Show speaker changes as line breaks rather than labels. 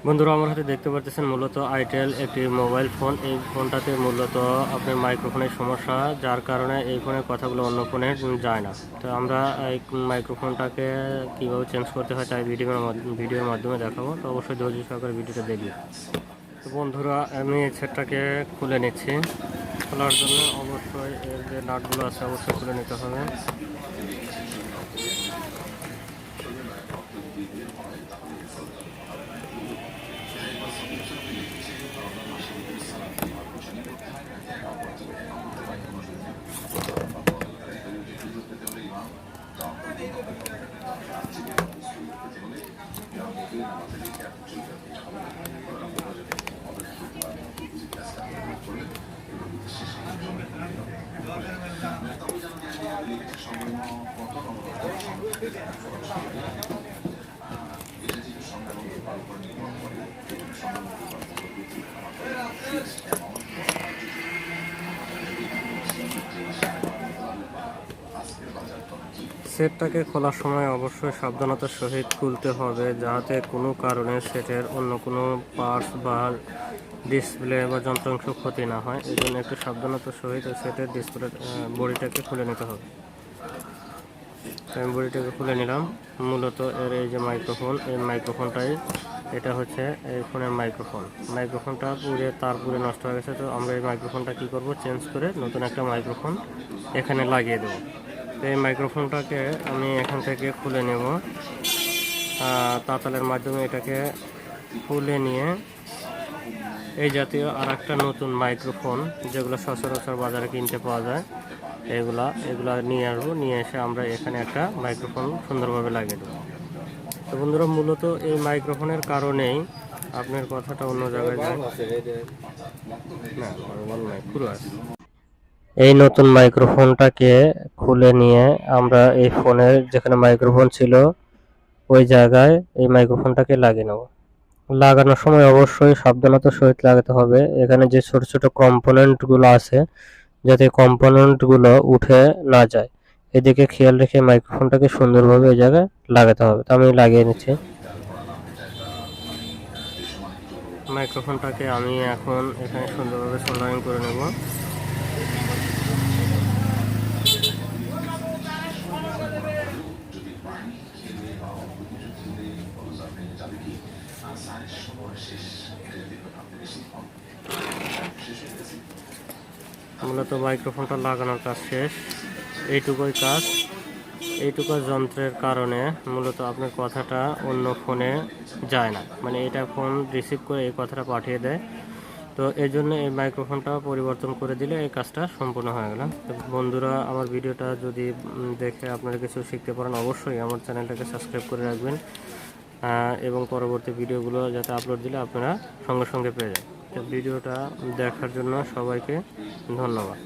বন্ধুরা আমার হাতে দেখতে পাচ্ছেন মূলত আইটেল একটি মোবাইল ফোন। এই ফোনটাতে মূলত আপনার মাইক্রোফোনের সমস্যা, যার কারণে এই ফোনের কথাগুলো অন্য ফোনে যায় না। তো আমরা এই মাইক্রোফোনটাকে কীভাবে চেঞ্জ করতে হয় তাই ভিডিওর মাধ্যমে দেখাবো। তো অবশ্যই ধৈর্য সহকারে ভিডিওটা দেখবে। তো বন্ধুরা আমি এই সেটটাকে খুলে নিচ্ছি। খোলার জন্য অবশ্যই এর যে নাটগুলো আছে অবশ্যই খুলে নিতে হবে। সেটটাকে খোলার সময় অবশ্যই সাবধানতার সহিত খুলতে হবে, যাতে কোনো কারণে সেটের অন্য কোনো পার্টস বা ডিসপ্লে বা যন্ত্রাংশ ক্ষতি না হয়। এই জন্য একটু সাবধানতার সহিত সেটের ডিসপ্লে বডিটাকে খুলে নিতে হবে। আমি বডিটাকে খুলে নিলাম। মূলত এর এই যে মাইক্রোফোন, এই মাইক্রোফোনটাই এটা হচ্ছে এই ফোনের মাইক্রোফোনটা পুরে নষ্ট হয়ে গেছে। তো আমরা এই মাইক্রোফোনটা কি করব, চেঞ্জ করে নতুন একটা মাইক্রোফোন এখানে লাগিয়ে দেবো। তো এই মাইক্রোফোনটাকে আমি এখান থেকে খুলে নেব তাতালের মাধ্যমে। এটাকে খুলে নিয়ে এই জাতীয় আর একটা নতুন মাইক্রোফোন, যেগুলো সচরাচর বাজারে কিনতে পাওয়া যায়, এগুলা নিয়ে আসবো। নিয়ে এসে আমরা এখানে একটা মাইক্রোফোন সুন্দরভাবে লাগিয়ে দেবো। তো বন্ধুরা মূলত এই মাইক্রোফোনের কারণেই আপনার কথাটা অন্য জায়গায় যায় না, পুরো আছে। এই নতুন মাইক্রোফোনটাকে খুলে নিয়ে আমরা এই ফোনের যেখানে মাইক্রোফোন ছিল ওই জায়গায় এই মাইক্রোফোনটাকে লাগিয়ে নেব। লাগানোর সময় অবশ্যই সাবধানতার সহিত লাগাতে হবে। এখানে যে ছোট ছোট কম্পোনেন্টগুলো আছে যাতে কম্পোনেন্টগুলো উঠে না যায়, এদিকে খেয়াল রেখে মাইক্রোফোনটাকে সুন্দরভাবে এই জায়গায় লাগাতে হবে। তো আমি লাগিয়ে নিচ্ছি মাইক্রোফোনটাকে। আমি এখন এখানে সুন্দরভাবে সোল্ডারিং করে নেব। মূলত মাইক্রোফোনটা লাগানোর কাজ শেষ। এইটুকুই কাজ। এইটুকু যন্ত্রের কারণে মূলত আপনার কথাটা অন্য ফোনে যায় না, মানে এটা ফোন রিসিভ করে এই কথাটা পাঠিয়ে দেয়। তো এই জন্য এই মাইক্রোফোনটা পরিবর্তন করে দিলে এই কাজটা সম্পূর্ণ হয়ে গেল। তো বন্ধুরা আমার ভিডিওটা যদি দেখে আপনারা কিছু শিখতে পারেন, অবশ্যই আমার চ্যানেলটাকে সাবস্ক্রাইব করে রাখবেন এবং পরবর্তী ভিডিওগুলো যাতে আপলোড দিলে আপনারা সঙ্গে সঙ্গে পেয়ে যান। তো ভিডিওটা দেখার জন্য সবাইকে ধন্যবাদ।